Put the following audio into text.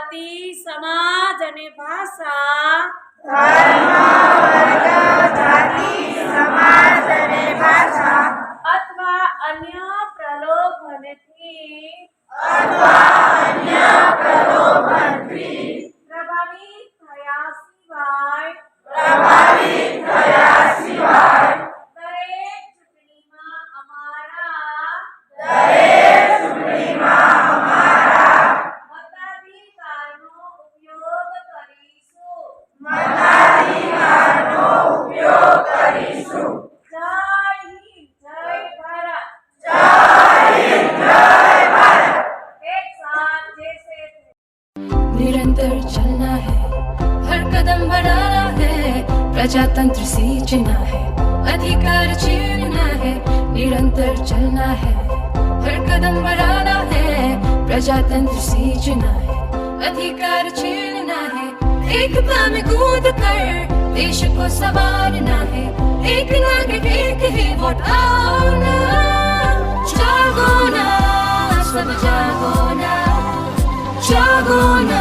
જાતિ સમાજ અને ભાષા અથવા અન્ય પ્રલોભનથી પ્રભાવિત થયા સિવાય દરેક ચૂંટણીમાં અમારા મતાધિકારનો ઉપયોગ કરીશું. જય હિન્દ, જય ભારત. एक साथ जैसे निरंतर चलना है, हर कदम बढ़ाना है, प्रजातंत्र सींचना है, अधिकार छीनना है. निरंतर चलना है, हर कदम बढ़ाना है, प्रजातंत्र सींचना है, अधिकार छीनना है. एकता में कूद कर देश को संवारना है. एक नागरिक एक ही वोट. आओ ना, जागो ना, सब जागो ना, जागो ना.